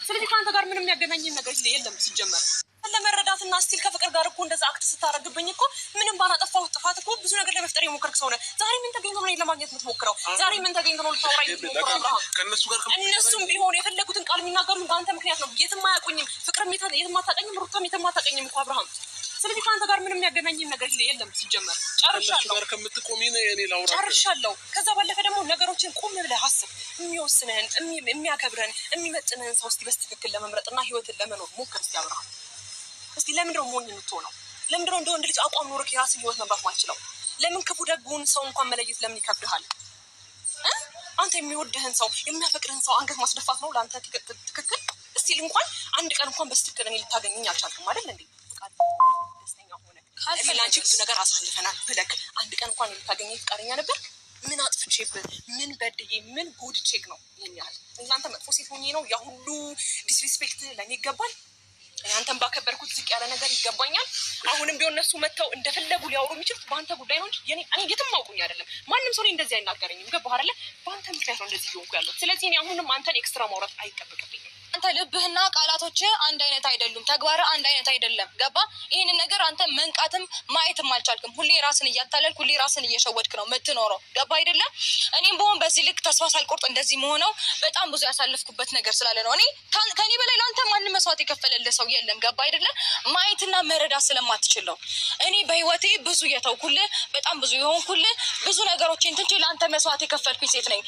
ስለዚህ ካንተ ጋር ምንም ያገናኘኝ ነገር የለም ሲጀመር ለመረዳትና ስቲል ከፍቅር ጋር እኮ እንደዛ አክት ስታረግብኝ እኮ ምንም ባላጠፋው ጥፋት እኮ ብዙ ነገር ለመፍጠር የሞከርክ ሰው ነህ። ዛሬ ምን ተገኝቶ ነው ለማግኘት የምትሞክረው? ዛሬ ምን ተገኝቶ ነው ልታወራኝ የምትሞክረው? አብርሃም እነሱም ቢሆን የፈለጉትን ቃል የሚናገሩኝ በአንተ ምክንያት ነው። የትም አያውቁኝም። ፍቅርም የትም አታውቀኝም፣ ሩታም የትም አታውቀኝም እኮ አብርሃም። ስለዚህ ከአንተ ጋር ምንም ያገናኘኝ ነገር የለም ሲጀመር። ጨርሻለሁ። ከዛ ባለፈ ደግሞ ነገሮችን ቆም ብለህ አስብ። የሚወስንህን የሚያከብረን የሚመጥንህን ሰው እስቲ በስትክክል ለመምረጥና ህይወትን ለመኖር ሞክር እስቲ አብርሃም። እስቲ ለምንድነው ሞኝ የምትሆነው? ለምንድነው እንደ ወንድ ልጅ አቋም ኖርክ የራስን ህይወት መምራት ማትችለው? ለምን ክፉ ደጉን ሰው እንኳን መለየት ለምን ይከብድሃል? አንተ የሚወድህን ሰው የሚያፈቅርህን ሰው አንገት ማስደፋት ነው ለአንተ ትክክል? እስቲል እንኳን አንድ ቀን እንኳን በስትክክል እኔ ልታገኘኝ አልቻልክም አይደል እንዴ? ደስተኛ ሆነ ካልፈላንቺ ብዙ ነገር አሳልፈናል ብለክ አንድ ቀን እንኳን ልታገኘኝ ፍቃደኛ ነበር? ምን አጥፍቼብህ ምን በድዬ ምን ጎድቼክ ነው ይሄን ያህል? እናንተ መጥፎ ሴት ሆኜ ነው ያ ሁሉ ዲስሪስፔክት ለኔ ይገባል? አንተን ባከበርኩት ዝቅ ያለ ነገር ይገባኛል? አሁንም ቢሆን እነሱ መተው እንደፈለጉ ሊያወሩ የሚችሉት በአንተ ጉዳይ ነው እንጂ እኔ የትም አውቁኝ አይደለም። ማንም ሰው እንደዚህ አይናገረኝም። ገባህ አይደለ? በአንተ ምክንያት ነው እንደዚህ እየሆንኩ ያለው። ስለዚህ እኔ አሁንም አንተን ኤክስትራ ማውራት አይጠበቅብኝም። አንተ ልብህና ቃላቶች አንድ አይነት አይደሉም። ተግባር አንድ አይነት አይደለም። ገባ? ይሄንን ነገር አንተ መንቃትም ማየትም አልቻልክም። ሁሌ ራስን እያታለልክ ሁሌ ራስን እየሸወድክ ነው የምትኖረው። ገባ አይደለም? እኔም በሆን በዚህ ልክ ተስፋ ሳልቆርጥ እንደዚህ መሆነው በጣም ብዙ ያሳለፍኩበት ነገር ስላለ ነው። እኔ ከኔ በላይ ለአንተ ማንም መስዋዕት የከፈለልህ ሰው የለም። ገባ አይደለም? ማየትና መረዳት ስለማትችል ነው። እኔ በህይወቴ ብዙ የተውኩልህ በጣም ብዙ የሆንኩልህ ብዙ ነገሮችን ትንቼ ለአንተ መስዋዕት የከፈልኩኝ ሴት ነኝ።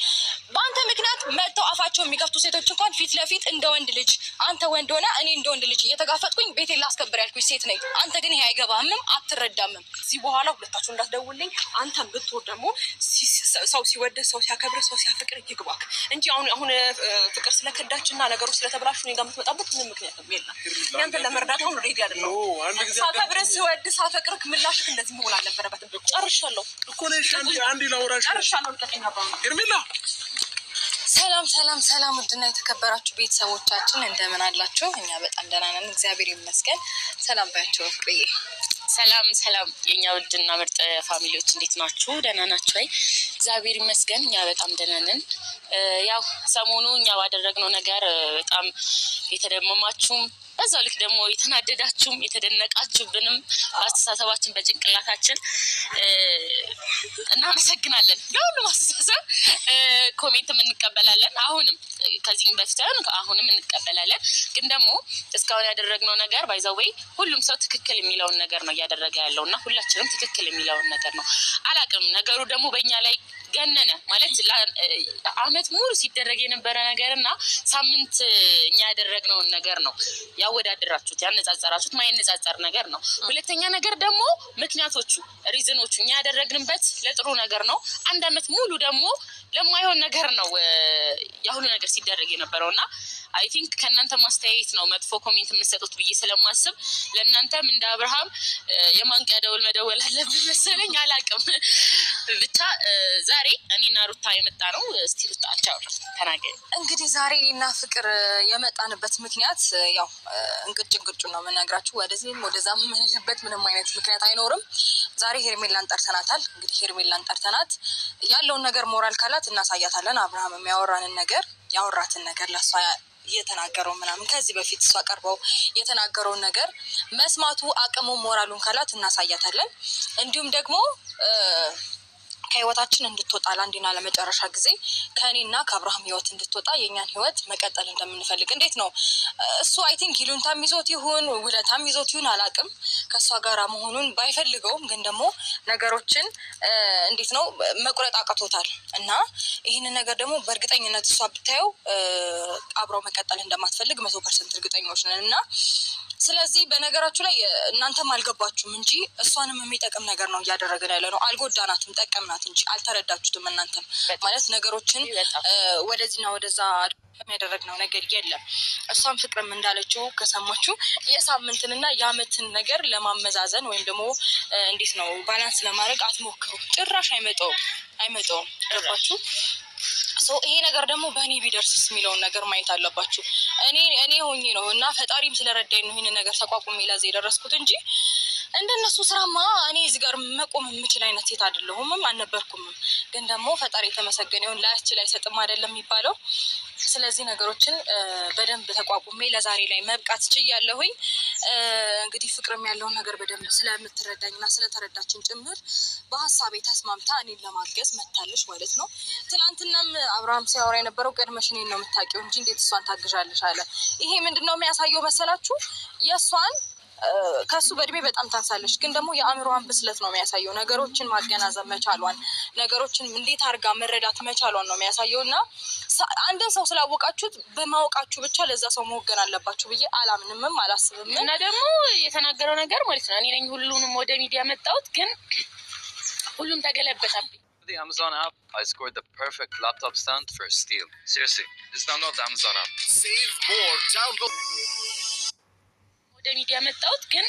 በአንተ ምክንያት መጥተው አፋቸው የሚከፍቱ ሴቶች እንኳን ፊት ለፊት እንደ ወንድ ልጅ አንተ ወንድ ሆነ እኔ እንደ ወንድ ልጅ እየተጋፈጥኩኝ ቤቴን ላስከብር ያልኩኝ ሴት ነኝ። አንተ ግን ይሄ አይገባህም፣ አትረዳምም። እዚህ በኋላ ሁለታችሁ እንዳትደውልኝ። አንተም ብትወድ ደግሞ ሰው ሲወድ ሰው ሲያከብር ሰው ሲያፈቅር ይግባክ እንጂ አሁን ፍቅር ስለከዳችና ነገሮች ስለተበላሹ እኔ ጋር የምትመጣበት ምንም ምክንያት የለም። ያንተን ለመርዳት አሁን ሬዲ አይደለም። ሳከብር ስወድ ሳፈቅርክ ምላሽክ እንደዚህ መሆን አልነበረበትም። ጨርሻለሁ እኮ ነሽ አንዴ ላውራሽ። ጨርሻለሁ። ልቀቀኝ አባባ ሄርሜላ። ሰላም ውድና የተከበራችሁ ቤተሰቦቻችን እንደምን አላችሁ? እኛ በጣም ደህና ነን፣ እግዚአብሔር ይመስገን። ሰላም ባያችሁ ፍቅርዬ። ሰላም የኛ ውድና ምርጥ ፋሚሊዎች እንዴት ናችሁ? ደህና ናችሁ ወይ? እግዚአብሔር ይመስገን እኛ በጣም ደህና ነን። ያው ሰሞኑ እኛ ባደረግነው ነገር በጣም የተደመማችሁም በዛው ልክ ደግሞ የተናደዳችሁም የተደነቃችሁብንም አስተሳሰባችን በጭንቅላታችን እናመሰግናለን። ለሁሉም አስተሳሰብ ኮሜንትም እንቀበላለን። አሁንም ከዚህም በፊት አሁንም እንቀበላለን። ግን ደግሞ እስካሁን ያደረግነው ነገር ባይዘዌይ ሁሉም ሰው ትክክል የሚለውን ነገር ነው እያደረገ ያለው እና ሁላችንም ትክክል የሚለውን ነገር ነው። አላቅም ነገሩ ደግሞ በእኛ ላይ ገነነ ማለት አመት ሙሉ ሲደረግ የነበረ ነገር እና ሳምንት እኛ ያደረግነውን ነገር ነው ያወዳደራችሁት ያነጻጸራችሁት። ማይነጻጸር ነገር ነው። ሁለተኛ ነገር ደግሞ ምክንያቶቹ ሪዝኖቹ እኛ ያደረግንበት ለጥሩ ነገር ነው። አንድ አመት ሙሉ ደግሞ ለማይሆን ነገር ነው ያሁሉ ነገር ሲደረግ የነበረውና አይ ቲንክ ከእናንተ ማስተያየት ነው መጥፎ ኮሜንት የምትሰጡት ብዬ ስለማስብ ለእናንተም እንደ አብርሃም የማንቂያ ደውል መደወል አለብን መሰለኝ። አላቅም ብቻ ዛሬ እኔና ሩታ የመጣ ነው። እስቲ ሩታ አልቻውራ ተናገሪ። እንግዲህ ዛሬ እኔና ፍቅር የመጣንበት ምክንያት ያው እንቅጭ ነው የምነግራችሁ። ወደዚህም ወደዛም የምንልበት ምንም አይነት ምክንያት አይኖርም። ዛሬ ሄርሜላን ጠርተናታል። እንግዲህ ሄርሜላን ጠርተናት ያለውን ነገር ሞራል ካላት እናሳያታለን። አብርሃም የሚያወራንን ነገር ያወራትን ነገር ለሷ የተናገረው ምናምን ከዚህ በፊት እሷ ቀርበው የተናገረውን ነገር መስማቱ አቅሙ ሞራሉን ካላት እናሳያታለን። እንዲሁም ደግሞ ከህይወታችን እንድትወጣ ለአንዴና ለመጨረሻ ጊዜ ከእኔና ከአብርሃም ህይወት እንድትወጣ የእኛን ህይወት መቀጠል እንደምንፈልግ እንዴት ነው እሱ አይ ቲንክ ይሉንታም ይዞት ይሁን ውለታም ይዞት ይሁን አላቅም ከእሷ ጋራ መሆኑን ባይፈልገውም ግን ደግሞ ነገሮችን እንዴት ነው መቁረጥ አቅቶታል እና ይህንን ነገር ደግሞ በእርግጠኝነት እሷ ብታየው አብረው መቀጠል እንደማትፈልግ 100% እርግጠኞች ነን እና ስለዚህ በነገራችሁ ላይ እናንተም አልገባችሁም እንጂ እሷንም የሚጠቅም ነገር ነው እያደረገን ያለ ነው። አልጎዳናትም፣ ጠቀምናት እንጂ አልተረዳችሁትም። እናንተም ማለት ነገሮችን ወደዚህና ወደዛ የሚያደረግነው ነገር የለም። እሷም ፍቅርም እንዳለችው ከሰማችሁ የሳምንትንና የአመትን ነገር ለማመዛዘን ወይም ደግሞ እንዴት ነው ባላንስ ለማድረግ አትሞክሩ። ጭራሽ አይመጣውም። ገባችሁ? ይሄ ነገር ደግሞ በእኔ ቢደርስስ የሚለውን ነገር ማየት አለባችሁ። እኔ ሆኜ ነው እና ፈጣሪም ስለረዳኝ ነው ይህንን ነገር ተቋቁሜ ለዚህ የደረስኩት እንጂ እንደነሱ ስራማ እኔ እዚህ ጋር መቆም የምችል አይነት ሴት አይደለሁም አልነበርኩም። ግን ደግሞ ፈጣሪ የተመሰገነውን ላያስችል አይሰጥም አይደለም የሚባለው። ስለዚህ ነገሮችን በደንብ ተቋቁሜ ለዛሬ ላይ መብቃት ችያለሁኝ። እንግዲህ ፍቅርም ያለውን ነገር በደንብ ስለምትረዳኝና ስለተረዳችን ጭምር በሀሳቤ ተስማምታ እኔን ለማገዝ መታለች ማለት ነው። ትናንትናም አብርሃም ሲያወራ የነበረው ቀድመሽ እኔን ነው የምታውቂው እንጂ እንዴት እሷን ታግዣለሽ አለ። ይሄ ምንድን ነው የሚያሳየው መሰላችሁ? የእሷን ከሱ በእድሜ በጣም ታንሳለች፣ ግን ደግሞ የአእምሮዋን ብስለት ነው የሚያሳየው። ነገሮችን ማገናዘብ መቻሏን፣ ነገሮችን እንዴት አድርጋ መረዳት መቻሏን ነው የሚያሳየው። እና አንድን ሰው ስላወቃችሁት በማወቃችሁ ብቻ ለዛ ሰው መወገን አለባችሁ ብዬ አላምንምም አላስብም። እና ደግሞ የተናገረው ነገር ማለት ነው እኔ ነኝ ሁሉንም ወደ ሚዲያ መጣሁት፣ ግን ሁሉም ተገለበጠብኝ። The Amazon app, I scored the perfect laptop stand for a steal. Seriously, just download the Amazon app. Save more, download. ወደ ሚዲያ መጣሁት ግን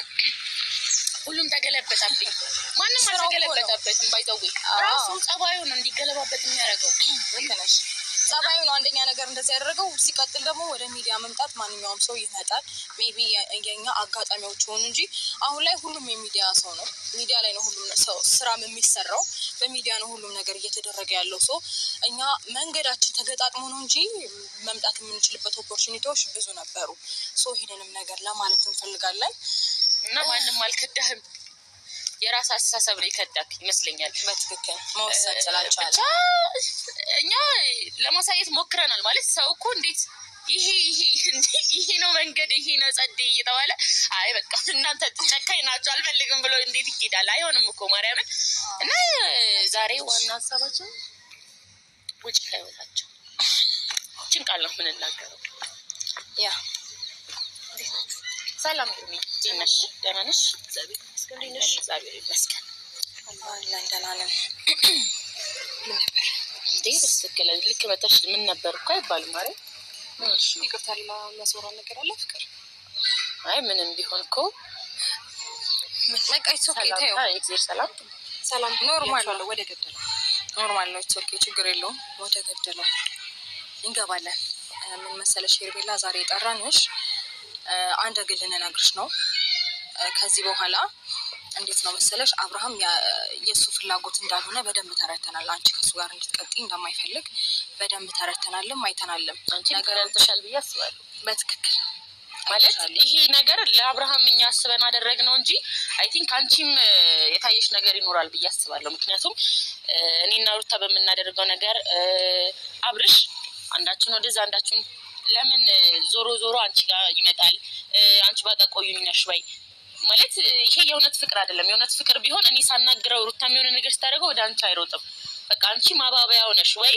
ሁሉም ተገለበጠብኝ። ማንም አልተገለበጠበትም። ባይዘው ራሱ ጸባዩ ነው እንዲገለባበት የሚያደርገው። ልክነሽ ጸባዩ ነው አንደኛ ነገር እንደዚህ ያደረገው። ሲቀጥል ደግሞ ወደ ሚዲያ መምጣት ማንኛውም ሰው ይመጣል። ሜቢ የኛ አጋጣሚዎች ሆኑ እንጂ አሁን ላይ ሁሉም የሚዲያ ሰው ነው። ሚዲያ ላይ ነው ሁሉም ሰው ስራም የሚሰራው፣ በሚዲያ ነው ሁሉም ነገር እየተደረገ ያለው። ሰው እኛ መንገዳችን ተገጣጥሞ ነው እንጂ መምጣት የምንችልበት ኦፖርቹኒቲዎች ብዙ ነበሩ። ሶ ይሄንንም ነገር ለማለት እንፈልጋለን። እና ማንም አልከዳህም። የራስ አስተሳሰብ ነው ይከዳክ ይመስለኛል። በትክክል መወሰን ስላልቻለ እኛ ለማሳየት ሞክረናል። ማለት ሰው እኮ እንዴት ይሄ ነው መንገድ፣ ይሄ ነው ጸዴ እየተባለ አይ በቃ እናንተ ጨካኝ ናችሁ አልፈልግም ብሎ እንዴት ይሄዳል? አይሆንም እኮ ማርያምን። እና ዛሬ ዋና ሀሳባችን ውጭ ከህይወታቸው ጭንቃል ነው የምንናገረው። ያ ሰላም ነው ትንሽ ደህና ነሽ? እግዚአብሔር ይመስገን አለን ደህና ነን። ምን ነበር እንዴ በትክክል ልክ መተሽ ምን ነበር እኮ አይባልም ማለት እሺ። ይቅርታ ለማስወራ ነገር አለ ፍቅር? አይ ምንም ቢሆን እኮ በቃ ኢትስ ኦኬ። ታዩ ሰላም ኖርማል ነው። ወደ ገደለው ኖርማል ነው። ኢትስ ኦኬ፣ ችግር የለውም። ወደ ገደለው እንገባለን። ምን መሰለሽ ሄርቤላ፣ ዛሬ የጠራንሽ አንድ ግል ልነግርሽ ነው። ከዚህ በኋላ እንዴት ነው መሰለሽ አብርሃም የሱ ፍላጎት እንዳልሆነ በደንብ ተረተናል። አንቺ ከሱ ጋር እንድትቀጥይ እንደማይፈልግ በደንብ ተረተናልም አይተናልም። ነገር ተሻል ብዬ አስባለሁ። በትክክል ማለት ይሄ ነገር ለአብርሃም እኛ አስበን አደረግነው እንጂ አይ ቲንክ አንቺም የታየሽ ነገር ይኖራል ብዬ አስባለሁ። ምክንያቱም እኔና ሩታ በመናደርገው ነገር አብርሽ አንዳችን ወደዛ አንዳችን ለምን ዞሮ ዞሮ አንቺ ጋር ይመጣል። አንቺ ባጋ ቆዩኝሽ ወይ ማለት ይሄ የእውነት ፍቅር አይደለም። የእውነት ፍቅር ቢሆን እኔ ሳናግረው ሩታ የሚሆነ ነገር ስታደርገው ወደ አንቺ አይሮጥም። በቃ አንቺ ማባበያው ነሽ ወይ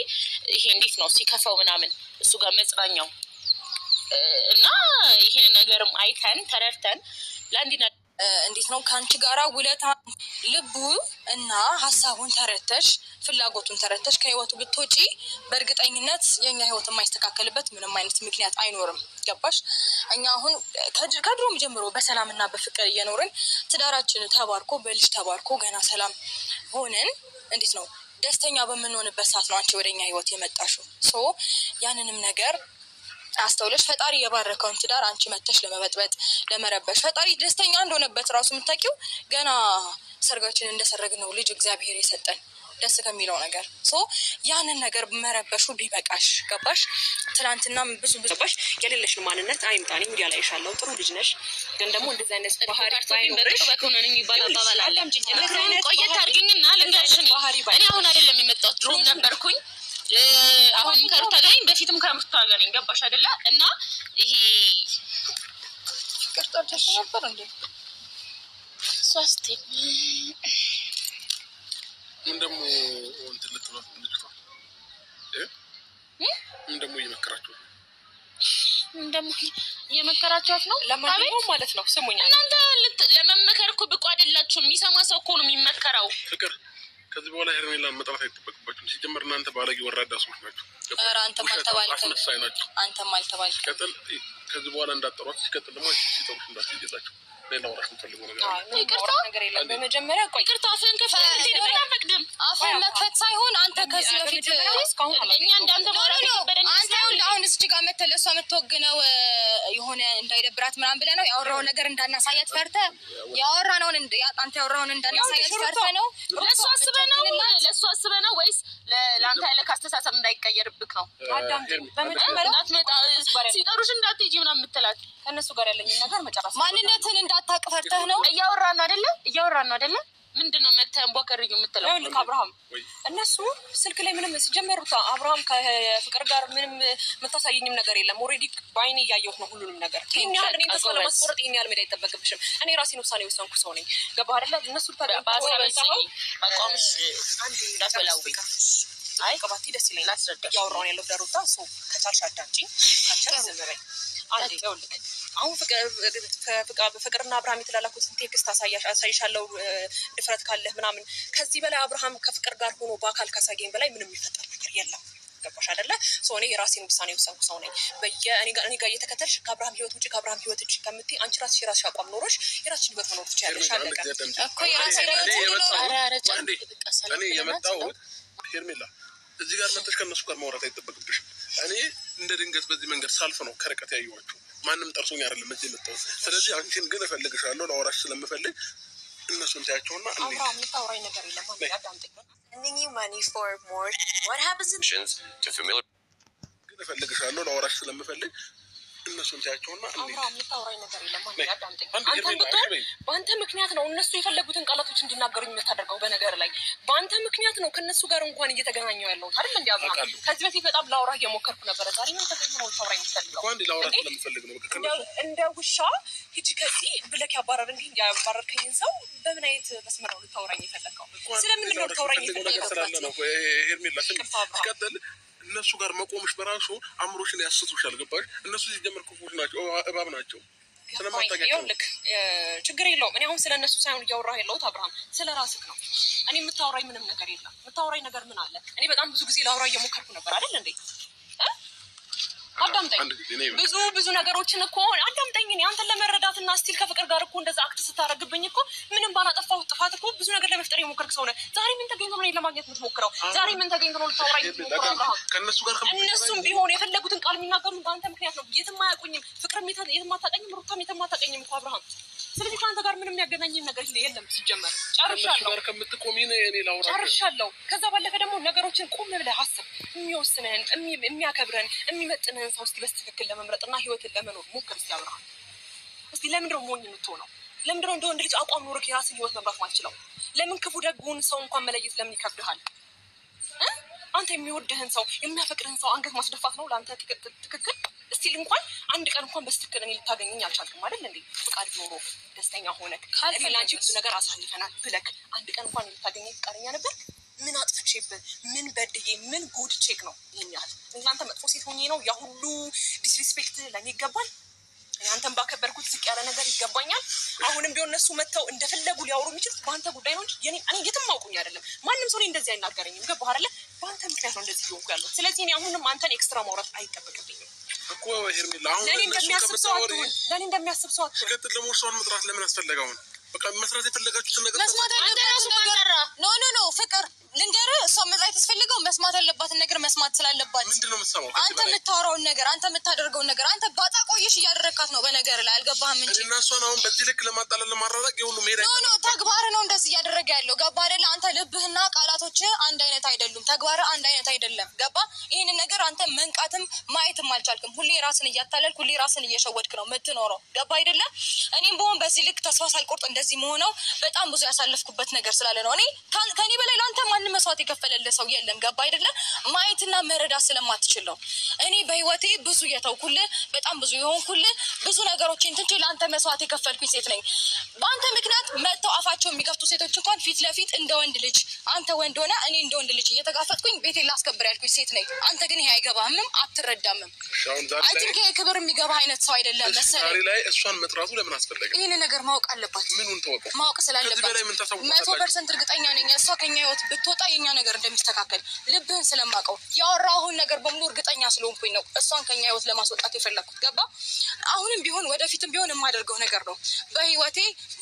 ይሄ እንዴት ነው ሲከፋው ምናምን እሱ ጋር መጽናኛው እና ይሄን ነገርም አይተን ተረድተን ለአንዲና እንዴት ነው ከአንቺ ጋራ ውለታ ልቡ እና ሀሳቡን ተረተሽ ፍላጎቱን ተረተሽ ከህይወቱ ብትወጪ በእርግጠኝነት የኛ ህይወት የማይስተካከልበት ምንም አይነት ምክንያት አይኖርም። ገባሽ? እኛ አሁን ከድሮም ጀምሮ በሰላምና በፍቅር እየኖርን ትዳራችን ተባርኮ በልጅ ተባርኮ ገና ሰላም ሆነን እንዴት ነው ደስተኛ በምንሆንበት ሰዓት ነው አንቺ ወደኛ ህይወት የመጣሽው። ሶ ያንንም ነገር አስተውለሽ ፈጣሪ የባረከውን ትዳር አንቺ መተሽ ለመበጥበጥ ለመረበሽ ፈጣሪ ደስተኛ እንደሆነበት ራሱ የምታውቂው ገና ሰርጋችን እንደሰረግነው ልጅ እግዚአብሔር የሰጠን ደስ ከሚለው ነገር ሶ ያንን ነገር መረበሹ ቢበቃሽ። ገባሽ? ትናንትናም ብዙ ገባሽ የሌለሽን ማንነት አይምጣኒ ሚዲያ ላይ ይሻለው ጥሩ ልጅ ነሽ፣ ግን ደግሞ እንደዚህ አይነት ባህሪ ባይኖርሽ በኮነን የሚባል አባባል አለ። ቆየት አድርጊኝና ልንገርሽ እኔ አሁን አይደለም የመጣሁት ድሮም ነበርኩኝ። አሁን ከሩታ ጋር በፊትም ከሩታ ጋር ነኝ። ገባሽ አይደለ? እና ይሄ ፍቅር ጠርተሽ ነበር እንዴ? ሶስቴ ምን ደግሞ እንትን ልትሏት ልጅቷ ምን ደግሞ እየመከራችሁ እየመከራችኋት ነው? ለማንኛውም ማለት ነው ስሙኝ፣ እናንተ ለመመከር እኮ ብቁ አይደላችሁም። የሚሰማ ሰው እኮ ነው የሚመከረው። ፍቅር ከዚህ በኋላ ሄርሜላ መጥራት አይጠበቅባችሁም። ሲጀመር እናንተ ባለጌ ወራዳ ሰዎች ናቸው። ኧረ አንተም አልተባልክም። አስመሳይ ናቸው። አንተም አልተባልክም። ሲቀጥል ከዚህ በኋላ እንዳጠሯት፣ ሲቀጥል ደግሞ ሲጠሩሽ እንዳትይዛቸው። ሌላ ወራሽ የምትፈልገው ነገር አለ? ይቅርታ ነገር የለም። በመጀመሪያ ቆይ ይቅርታ አፍህን ከፍተህ አልፈቅድም። አፍህን መክፈት ሳይሆን አንተ ከዚህ በፊት እኛ እንዳንተ ማውራት የከበደን አንተ አሁን እዚህ ጋር መተህ ለእሷ የምትወግነው የሆነ እንዳይደብራት ምናምን ብለህ ነው ያወራውን ነገር እንዳናሳያት ፈርተህ ያወራነውን አንተ ያወራውን እንዳናሳያት ፈርተህ ነው። ለእሱ አስበህ ነው ወይስ ለአንተ ያለህ አስተሳሰብ እንዳይቀየርብክ ነው? አዳምጪኝ። በመጀመሪያ እንዳትመጣ ሲጠሩሽ እንዳትሄጂ ምናምን የምትላት ከእነሱ ጋር ያለኝን ነገር መጨረስ ማንነትን እንዳታውቅ ፈርተህ ነው። እያወራን ነው አይደለ? ምንድን ነው መተህ ቦከርዩ የምትለው? ልክ አብርሃም እነሱ ስልክ ላይ ምንም ሲጀመሩት አብርሃም ከፍቅር ጋር ምንም የምታሳየኝም ነገር የለም። ኦልሬዲ በአይኔ እያየሁት ነው ሁሉንም ነገር። ይህን ያህል እኔ ተስፋ ለማስቆረጥ ይህን ያህል ሜዳ አይጠበቅብሽም። እኔ ራሴን ውሳኔ የወሰንኩ ሰው ነኝ። ገባህ አይደለ? እነሱ በአቋምሽ እንዳትበላውኝ ቅባቴ ደስ ይለኛል። ላስረዳሽ እያወራሁን ያለው ዳሩታ ሰው ከቻልሽ አዳምጪኝ። ካልቻልሽ ዝም በይ። አንዴ ይኸውልህ አሁን ፍቅርና አብርሃም የተላላኩትን ቴክስት አሳይሻለሁ ድፍረት ካለህ ምናምን። ከዚህ በላይ አብርሃም ከፍቅር ጋር ሆኖ በአካል ካሳየኝ በላይ ምንም የሚፈጠር ነገር የለም። ገባሽ አይደለ? እኔ የራሴን ውሳኔ የወሰንኩ ሰው ነኝ። እኔ ጋር እየተከተልሽ ከአብርሃም ህይወት ውጭ ከአብርሃም ህይወት ውጭ ከምትይ አንቺ የራስሽ አቋም ኖሮሽ የራስሽን ህይወት መኖር ትችያለሽ። አለቀ እኮ የራስሽን ህይወት እኔ የመጣሁት ሄርሜላ እዚህ ጋር መጥተሽ ከእነሱ ጋር ማውራት አይጠበቅብሽም። እኔ እንደ ድንገት በዚህ መንገድ ሳልፍ ነው ከርቀት ያየኋችሁ። ማንም ጠርሶኝ አይደለም እዚህ የመጣሁት። ስለዚህ አንቺን ግን እፈልግሻለሁ፣ ላወራሽ ስለምፈልግ እነሱን ታያቸውና አብርሃም የምታወራኝ ነገር የለም። ግን እፈልግሻለሁ፣ ላወራሽ ስለምፈልግ እነሱን ታያቸውና አብርሃም የምታወራኝ ነገር የለም። አዳምጠኝ። አንተን ብትሆን በአንተ ምክንያት ነው እነሱ የፈለጉትን ቃላቶች እንዲናገሩኝ የምታደርገው። በነገር ላይ በአንተ ምክንያት ነው ከእነሱ ጋር እንኳን እየተገናኘው ያለሁት አይደል? እንዲ አብርሃም ከዚህ በፊት በጣም ላውራ እየሞከርኩ ነበረ። ዛሬ ምን ተገኘ ነው ልታወራኝ የምትፈልገው? እንደ ውሻ ሂጂ ከዚህ ብለክ ያባረር እንዲህ ያባረርከኝን ሰው በምን አይነት መስመር ነው ልታወራኝ የፈለግከው? ስለምንድን ነው ልታወራኝ የፈለግከው? ሄርሜላ ሲቀጥል እነሱ ጋር መቆምሽ በራሱ አእምሮሽን ያስቱሻል። ገባሽ? እነሱ ሲጀመር ክፉዎች ናቸው፣ እባብ ናቸው። ይኸውልህ ችግር የለውም። እኔ አሁን ስለ እነሱ ሳይሆን እያወራሁ ያለሁት አብርሃም ስለ ራስህ ነው። እኔ የምታወራኝ ምንም ነገር የለም። የምታወራኝ ነገር ምን አለ? እኔ በጣም ብዙ ጊዜ ላውራ እየሞከርኩ ነበር አይደል እንዴ? አዳምጠኝ። ብዙ ነገሮችን እኮ አዳምጠኝ። እኔ አንተን ለመረዳትና ስቲል ከፍቅር ጋር እኮ እንደዛ አክት ስታደርግብኝ እኮ ምንም ባላጠፋው ጥፋት እኮ ብዙ ነገር ለመፍጠር የሞከርክ ሰው ነህ። ዛሬ ምን ተገኝቶ ነው ለማግኘት የምትሞክረው? ዛሬ ምን ተገኝቶ ነው ልታወራኝ የምትሞክረው? እነሱም ቢሆን የፈለጉትን ቃል የሚናገሩት በአንተ ምክንያት ነው። የትም አያውቁኝም። ፍቅርም የትም አታውቀኝም፣ ሩታም የትም አታውቀኝም እኮ አብርሃም። ስለዚህ ከአንተ ጋር ምንም የሚያገናኝም ነገር የለም። ሲጀመር ጨርሻለሁ። ከዛ ባለፈ ደግሞ ነገሮችን ቁም ብለህ አስብ። የሚወስንህን፣ የሚያከብረን፣ የሚመጥንህን ሰው እስቲ በትክክል ለመምረጥና ህይወትን ለመኖር ሞክር። እስቲ አብርሃም እስቲ ለምንድነው ሞኝ የምትሆነው? ለምንድነው እንደ ወንድ ልጅ አቋም ኖሮክ የራስን ህይወት መምራት ማትችለው? ለምን ክፉ ደጉን ሰው እንኳን መለየት ለምን ይከብድሃል? አንተ የሚወድህን ሰው የሚያፈቅርህን ሰው አንገት ማስደፋት ነው ለአንተ ትክክል? እስቲል እንኳን አንድ ቀን እንኳን በስትክክል እኔ ልታገኘኝ አልቻልክም አይደል እንዴ? ፍቃድ ኖሮ ደስተኛ ሆነክ እኔ ለአንቺ ብዙ ነገር አሳልፈናል ብለክ አንድ ቀን እንኳን ልታገኘኝ ፍቃደኛ ነበር? ምን አጥፍቼብህ ምን በድዬ ምን ጎድቼክ ነው ይሄን ያህል? እናንተ መጥፎ ሴት ሆኜ ነው ያ ሁሉ ዲስሪስፔክት ለኔ ይገባል? አንተን ባከበርኩት ዝቅ ያለ ነገር ይገባኛል? አሁንም ቢሆን እነሱ መጥተው እንደፈለጉ ሊያወሩ የሚችሉት በአንተ ጉዳይ ነው እንጂ እኔ የትም አውቁኝ አይደለም። ማንም ሰው እንደዚህ አይናገረኝም። ገባህ አይደለ? በአንተ ምክንያት ነው እንደዚህ እየሆንኩ ያለው። ስለዚህ እኔ አሁንም አንተን ኤክስትራ ማውራት አይጠበቅብኝም እኮ ሄርሜላ። አሁን ለኔ እንደሚያስብ ሰው አትሁን። ሲቀጥል ደግሞ እሷን መጥራት ለምን አስፈለገ? አሁን በቃ መስራት የፈለጋችሁትን ነገር መስማት ያለባትን ነገር ኖ ፍቅር ልንገርህ፣ እሷ መጥራት ያስፈልገው መስማት ያለባትን ነገር መስማት ስላለባት። ምንድን ነው የምትሰማው? አንተ የምታወራውን ነገር፣ አንተ የምታደርገውን ነገር አንተ ባጣ ቆየሽ እያደረካት ነው። በነገር ላይ አልገባህም እንጂ እና እሷን አሁን በዚህ ልክ ለማጣለል ለማራራቅ የሁሉ መሄድ ኖ ተግባር ነው እንደዚህ እያደረገ ያለው። ገባ አይደለ? አንተ ልብህና ቃላቶችህ አንድ አይነት አይደሉም። ተግባርህ አንድ አይነት አይደለም። ገባ? ይህንን ነገር አንተ መንቃትም ማየትም አልቻልክም። ሁሌ ራስን እያታለልክ፣ ሁሌ ራስን እየሸወድክ ነው የምትኖረው። ገባ አይደለ? እኔም በሆን በዚህ ልክ ተስፋ ሳልቆርጥ እንደዚህ መሆነው በጣም ብዙ ያሳለፍኩበት ነገር ስላለ ነው። እኔ ከኔ በላይ ለአንተ ማንም መስዋዕት የከፈለልህ ሰው የለም። ገባ አይደለ? ማየትና መረዳት ስለማትችል ነው። እኔ በህይወቴ ብዙ የተውኩልህ፣ በጣም ብዙ የሆንኩልህ፣ ብዙ ነገሮችን ትንቼ ለአንተ መስዋዕት የከፈልኩኝ ሴት ነኝ። በአንተ ምክንያት መጥተው አፋቸው የሚከፍቱ ሴቶች እንኳን ፊት ለፊት እንደ ወንድ ልጅ፣ አንተ ወንድ ሆነ እኔ እንደ ወንድ ልጅ እየተጋፈጥኩኝ ቤቴን ላስከብር ያልኩኝ ሴት ነኝ። አንተ ግን ይሄ አይገባህምም፣ አትረዳምም። አይ ቲንክ ይሄ ክብር የሚገባህ አይነት ሰው አይደለም መሰለኝ። ዛሬ ላይ እሷን መጥራቱ ለምን አስፈለገ? ይህን ነገር ማወቅ አለባት። ምኑን ተወቀው? ማወቅ ስላለባት 100% እርግጠኛ ነኝ እሷ ከኛ ህይወት ብትወጣ የኛ ነገር እንደሚስተካከል ልብህን ስለማውቀው ያወራሁን ነገር በሙሉ እርግጠኛ ስለሆንኩኝ ነው እሷን ከኛ ህይወት ለማስወጣት የፈለኩት። ገባ? አሁንም ቢሆን ወደፊትም ቢሆን የማደርገው ነገር ነው። በህይወቴ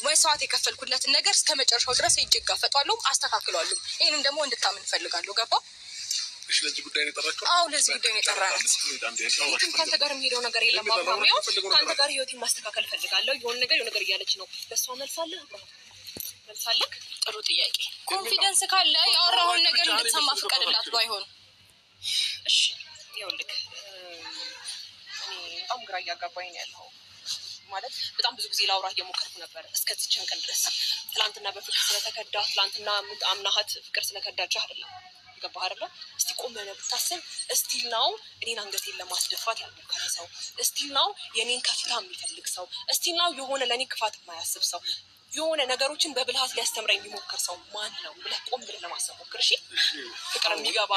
መስዋዕት የከፈልኩለትን ነገር እስከ መጨረሻው ድረስ እጅግ ጋፈጧለሁ፣ አስተካክሏለሁ። ይህንም ደግሞ እንድታምን እፈልጋለሁ። ገባ? እሺ ለዚህ ጉዳይ ነው የጠራችው? አዎ ለዚህ ጉዳይ ነው የጠራነው። ከአንተ ጋር የሚሄደው ነገር የለም አብርሃም። ያው ከአንተ ጋር ህይወቴን ማስተካከል ፈልጋለሁ። የሆነ ነገር እያለች ነው። ለእሷ መልሳለህ አብርሃም? መልሳለህ? ጥሩ ጥያቄ። ኮንፊደንስ ካለ ያወራውን ነገር እንድትሰማ ፍቀድላት። ባይሆን እሺ ይኸውልህ እኔ በጣም ግራ እያጋባኝ ነው ያለው። ማለት በጣም ብዙ ጊዜ ላውራ እየሞከርኩ ነበር እስከዚህችን ቀን ድረስ። ትላንትና በፍቅር ስለተከዳ ትላንትና አምናሃት ፍቅር ስለከዳችሁ አይደለም። ገባህ አይደለ? እስቲ ቆም ብለህ ብታስብ እስቲል ነው እኔን አንገቴን ለማስደፋት ያልሞከረ ሰው፣ እስቲል ነው የኔን ከፍታ የሚፈልግ ሰው፣ እስቲል ነው የሆነ ለእኔ ክፋት የማያስብ ሰው፣ የሆነ ነገሮችን በብልሃት ሊያስተምረኝ የሚሞክር ሰው ማን ነው ብለህ ቆም ብለህ ለማሰብ ሞክር። እሺ ፍቅር የሚገባ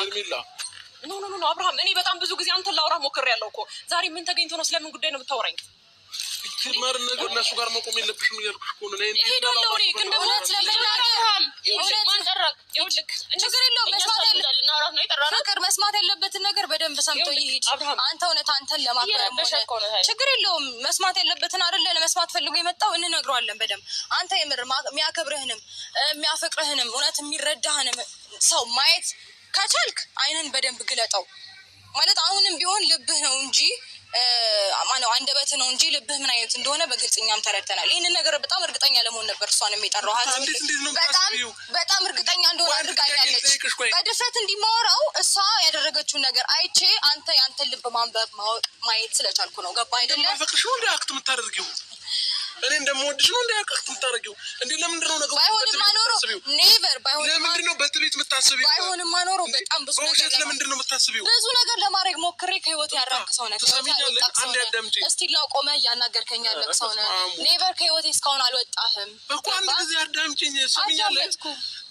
ኖ አብርሃም፣ እኔ በጣም ብዙ ጊዜ አንተን ላውራ ሞክሬያለሁ እኮ። ዛሬ ምን ተገኝቶ ነው? ስለምን ጉዳይ ነው የምታወራኝ? ማር ነገር እነሱ ጋር መቆም የለብሽም እያልኩሽ እኮ ነው። ሄዳለሁ እኔ ግን ደግሞ ችግር የለውም። ፍቅር መስማት ያለበትን ነገር በደንብ ሰምቶ ይሄድ። አንተ እውነት አንተን ለማክበር ችግር የለውም። መስማት ያለበትን አይደለ ለመስማት ፈልጎ የመጣው እንነግረዋለን በደንብ። አንተ የምር የሚያከብርህንም የሚያፈቅርህንም እውነት የሚረዳህንም ሰው ማየት ከቻልክ አይንን በደንብ ግለጠው። ማለት አሁንም ቢሆን ልብህ ነው እንጂ ማነው አንደበት ነው እንጂ ልብህ ምን አይነት እንደሆነ በግልጽኛም ተረድተናል። ይህንን ነገር በጣም እርግጠኛ ለመሆን ነበር እሷንም የጠራኋት። በጣም እርግጠኛ እንደሆነ አድርጋኛለች። በድፍረት እንዲማወራው እሷ ያደረገችውን ነገር አይቼ አንተ ያንተን ልብ ማንበብ ማወቅ ማየት ስለቻልኩ ነው። ገባ አይደለ? እንደማፈቅርሽ ነው እንደ አክት የምታደርጊው። እኔ እንደምወድሽ ነው እንደ አክት የምታደርጊው። እንዴ ለምንድን ነው ነገሩ? ባይሆንም አኖሮ ኔቨር ባይሆንም ለምንድን ነው በትቤት የምታስቢው? ባይሆንም አኖሮ በጣም ብዙ ነገር ለምንድን ነው የምታስቢው? ብዙ ነገር ለማድረግ ሞክሬ ከህይወት ያራክሰው ነገር እስቲ ላው ቆመ እያናገርከኝ ያለቅ ሰው ነው። ኔቨር ከህይወቴ እስካሁን አልወጣህም እኮ። አንድ ጊዜ አዳምጪኝ። ሰምኛለህ?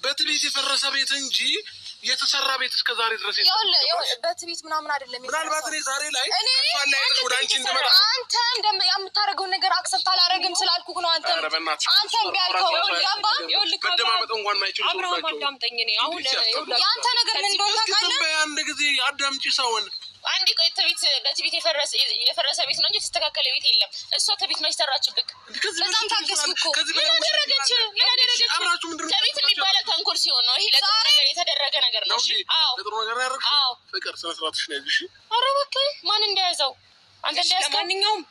በትቤት የፈረሰ ቤት እንጂ የተሰራ ቤት እስከ ዛሬ ድረስ በትቤት ምናምን አይደለም። ምናልባት እኔ ዛሬ ላይ ከፋላይሽ ወደ አንቺ እንደመጣ አንተ የምታደርገውን ነገር አክሰፕት አላደርግም ስላልኩህ ነው። አንተ ቢያልከው ያባ መደማመጥ እንኳን ማይችል አብርሃም አዳምጠኝ። እኔ አሁን የአንተ ነገር ምን እንደሆነ ታውቃለህ? አንድ ጊዜ አዳምጪ ሰውን። አንዴ ቆይ በትቤት የፈረሰ ቤት ነው እንጂ የተስተካከለ ቤት የለም። እሷ ተቤት ነው የሰራችብክ። በጣም ታገስኩ እኮ። ምን አደረገች? ተቤት የሚባለው ተንኮል ሲሆን ነው። ይሄ ለጥሩ ነገር የተደረገ ነገር ነው። እሺ አዎ፣ ለጥሩ ነገር ያደረግሽ ፍቅር ስነ ስርዓትሽ ነው ያዝሽ። ኧረ እባክህ ማን እንደያዘው አንተ እንደያዝከው። ለማንኛውም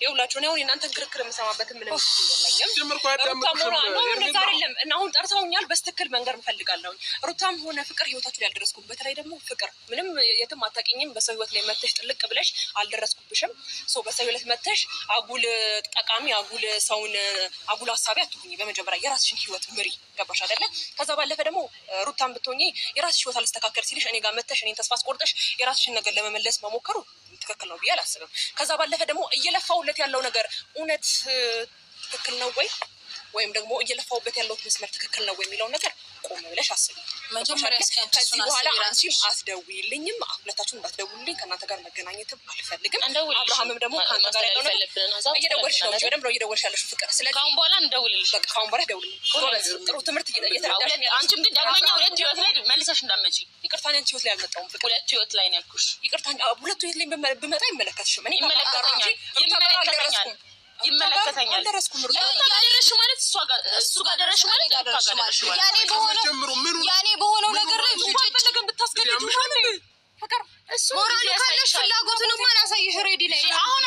ይኸውላችሁ እኔ አሁን የእናንተን ክርክር የምሰማበትን ምንም የለኝም። ጀመርኩ አዳምጥሽም እንደዛ አይደለም። እና አሁን ጠርተውኛል፣ በስትክክል መንገር እንፈልጋለሁ። ሩታም ሆነ ፍቅር ህይወታችሁ ላይ አልደረስኩም። በተለይ ደግሞ ፍቅር ምንም የትም አታውቂኝም። በሰው ህይወት ላይ መተሽ ጥልቅ ብለሽ አልደረስኩብሽም። በሰው ህይወት መተሽ አጉል ጠቃሚ አጉል ሰውን አጉል ሀሳቢ አትሁኝ። በመጀመሪያ የራስሽን ህይወት ምሪ። ገባሽ አይደለ? ከዛ ባለፈ ደግሞ ሩታም ብትሆኚ የራስሽ ህይወት አልስተካከል ሲልሽ እኔ ጋር መተሽ እኔን ተስፋ አስቆርጠሽ የራስሽን ነገር ለመመለስ መሞከሩ ትክክል ነው ብዬ አላስብም። ከዛ ባለፈ ደግሞ እየለፋውለት ያለው ነገር እውነት ትክክል ነው ወይም ደግሞ እየለፋውበት ያለው መስመር ትክክል ነው የሚለውን ነገር ቆም ብለሽ አስቢ። መጀመሪያ ከዚህ በኋላ አንቺም አትደውይልኝም፣ ሁለታችሁም እንዳትደውሉልኝ። ከእናንተ ጋር መገናኘትም አልፈልግም። አብርሃምም ደግሞ ከአንተ ጋር ያለው ነገር እየደወልሽ ነው እንጂ በደንብ ነው እየደወልሽ ያለሽው ፍቅር። ስለዚህ ከአሁን በኋላ እንደውልልሽ። በቃ ከአሁን በኋላ ደውልልኝ። ጥሩ ትምህርት እየተረዳሽ ነው። አንቺም ግን ዳግመኛ ሁለት ህይወት ላይ መልሰሽ እንዳትመጪ። ይቅርታ፣ አንቺ ህይወት ላይ አልመጣሁም ፍቅር። ሁለት ህይወት ላይ ነው ያልኩሽ። ይቅርታ፣ ሁለቱ ህይወት ላይ ብመጣ አይመለከትሽም። እኔ ይመለከተኛል። አልደረስኩም። ያደረሽ ማለት እሱ ጋር ደረሽ ማለት ያኔ በሆነው ነገር ላይ ፈለገን ብታስገድዱ ፍቅር ሞራሉ ካለሽ ፍላጎቱን እንኳን ላሳይሽ ሬዲ ነኝ። አሁን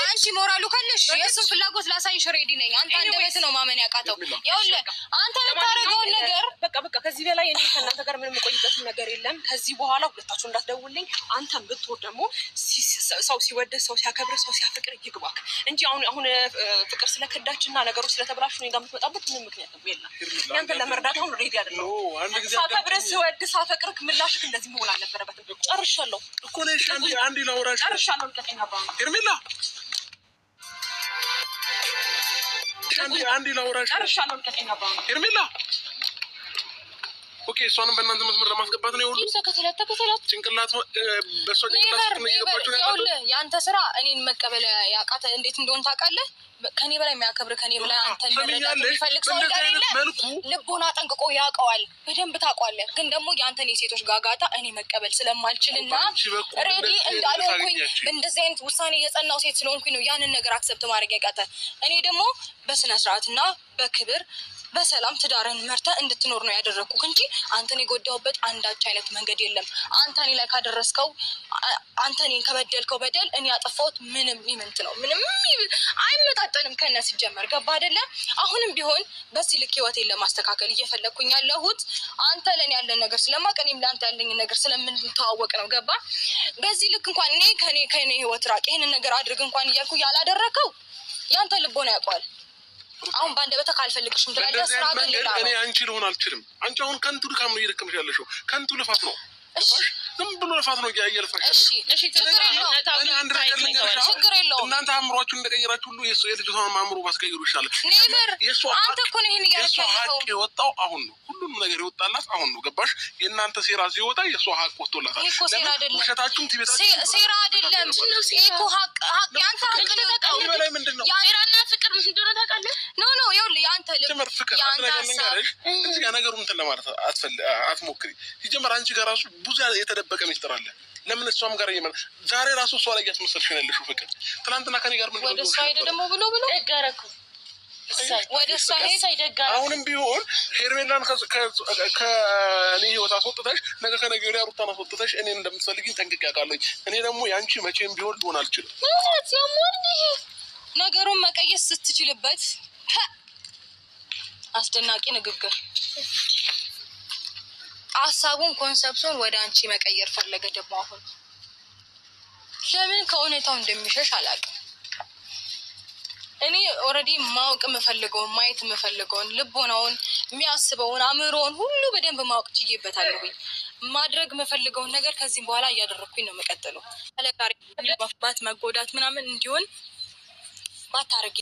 አንቺ ሞራሉ ካለሽ የእሱን ፍላጎት ላሳይሽ ሬዲ ነኝ። አንተ አንደበት ነው ማመን ያቃተው። ይኸውልህ አንተ የምታደርገውን ነገር በቃ ከዚህ በላይ እኔ ከእናንተ ጋር ምንም የምቆይበትም ነገር የለም። ከዚህ በኋላ ሁለታችሁ እንዳትደውልኝ። አንተም ብትወድ ደግሞ ሰው ሲወድ ሰው ሲያከብር ሰው ሲያፈቅር ይግባክ እንጂ አሁን ፍቅር ስለከዳች እና ነገሮች ስለተብላሹ እኔ ጋር የምትመጣበት ምንም ምክንያት የለም። ያንተን ለመርዳት አሁን ሬዲ አይደለሁም። ሳከብር ስወድ ሳፈቅርክ ምላሽክ እንደዚህ መሆን አልነበረበትም። ጨርሻለሁ እኮ ነሽ። አንዴ ላውራሽ። ጨርሻለሁ። ልቀቀኝ አብርሃም። ሄርሜላ አንዴ ላውራሽ። ጨርሻለሁ። ልቀቀኝ አብርሃም። ሄርሜላ ኦኬ። እሷንም በእናንተ መስመር ለማስገባት ነው ሁሉ ተከተላት ጭንቅላት በእሷ ጭንቅላት ነው እየገባችሁ ነው። ይኸውልህ የአንተ ስራ እኔን መቀበል ያቃተ እንዴት እንደሆነ ታውቃለህ። ከኔ በላይ የሚያከብር ከኔ በላይ አንተን መረዳት የሚፈልግ ሰው እንደሌለ ልቦና ጠንቅቆ ያውቀዋል። በደንብ ታውቋለህ። ግን ደግሞ የአንተን የሴቶች ጋጋታ እኔ መቀበል ስለማልችልና ሬዲ እንዳልሆንኩኝ እንደዚህ አይነት ውሳኔ የጸናው ሴት ስለሆንኩኝ ነው ያንን ነገር አክሰፕት ማድረግ ያቃተ። እኔ ደግሞ በስነ ስርዓትና በክብር በሰላም ትዳርን መርተህ እንድትኖር ነው ያደረግኩህ እንጂ አንተን የጎዳሁበት አንዳች አይነት መንገድ የለም። አንተ እኔ ላይ ካደረስከው አንተ እኔን ከበደልከው በደል እኔ ያጠፋሁት ምንም ኢምንት ነው። ምንም አይመጣጠንም ከነ ሲጀመር ገባ አይደለም። አሁንም ቢሆን በዚህ ልክ ህይወቴን ለማስተካከል እየፈለግኩኝ ያለሁት አንተ ለእኔ ያለን ነገር ስለማውቅ እኔም ለአንተ ያለኝ ነገር ስለምንተዋወቅ ነው። ገባ? በዚህ ልክ እንኳን እኔ ከኔ ህይወት ራቅ ይህንን ነገር አድርግ እንኳን እያልኩ ያላደረከው ያንተ ልቦና ያውቀዋል። አሁን በአንደበትህ ካልፈልግሽም ትላለህ። ስራ ግን ሌላ ነው። እኔ አንቺ ልሆን አልችልም። አንቺ አሁን ከንቱ ድካም ነው እየደከምሽ ያለሽው። ከንቱ ልፋት ነው። ዝም ብሎ ልፋት ነው እያየልፋሽ። እሺ ችግር የለውም። እናንተ አእምሯችሁን እንደቀየራችሁ ሁሉ የልጅቷን አእምሮ ባስቀይሩ ይሻላል። አንተ እኮ ነው ይሄን እያልክ ያለኸው። ሀቅ የወጣው አሁን ነው። ሁሉም ነገር የወጣላት አሁን ነው። ገባሽ? የእናንተ ሴራ ሲወጣ የእሷ ሀቅ ወጥቶላታል። እኮ ሴራ አይደለም። ውሸታችሁም ሴራ አይደለም እኮ ሀቅ ያንተ ሀቅ ነው የወጣው። ሴራና ፍቅር ምን እንደሆነ ታውቃለህ? ኖ ይኸውልህ ያንተ ልብ ፍቅር እዚህ ጋር ነገሩን እንትን ለማለት አትሞክሪ። ሲጀመር አንቺ ጋር ራሱ ብዙ የተደበቀ ሚስጥር አለ። ለምን እሷም ጋር ዛሬ ራሱ እሷ ላይ እያስመሰልሽ ነው ያለሽው። ፍቅር ትናንትና ከኔ ጋር ምን ወደ እሷ ሄደ ደግሞ ብሎ ደጋረኩ ወደ እሷ ሄደ። አሁንም ቢሆን ሄርሜላን ከእኔ ህይወት አስወጥተሽ ነገ ከነገ ወዲያ ሩታን አስወጥተሽ እኔን እንደምትፈልጊኝ ጠንቅቄ አውቃለሁኝ። እኔ ደግሞ የአንቺ መቼም ቢሆን ልሆን አልችልም። ነገሩን መቀየስ ስትችልበት አስደናቂ ንግግር ሀሳቡን ኮንሰፕቱን ወደ አንቺ መቀየር ፈለገ። ደግሞ አሁን ለምን ከእውነታው እንደሚሸሽ አላውቅም። እኔ ኦልሬዲ ማወቅ የምፈልገውን ማየት የምፈልገውን ልቦናውን የሚያስበውን አእምሮውን ሁሉ በደንብ ማወቅ ችዬበታለሁኝ። ማድረግ የምፈልገውን ነገር ከዚህም በኋላ እያደረግኩኝ ነው የምቀጥለው። ተለጋሪ መፍባት መጎዳት ምናምን እንዲሆን ባታረጊ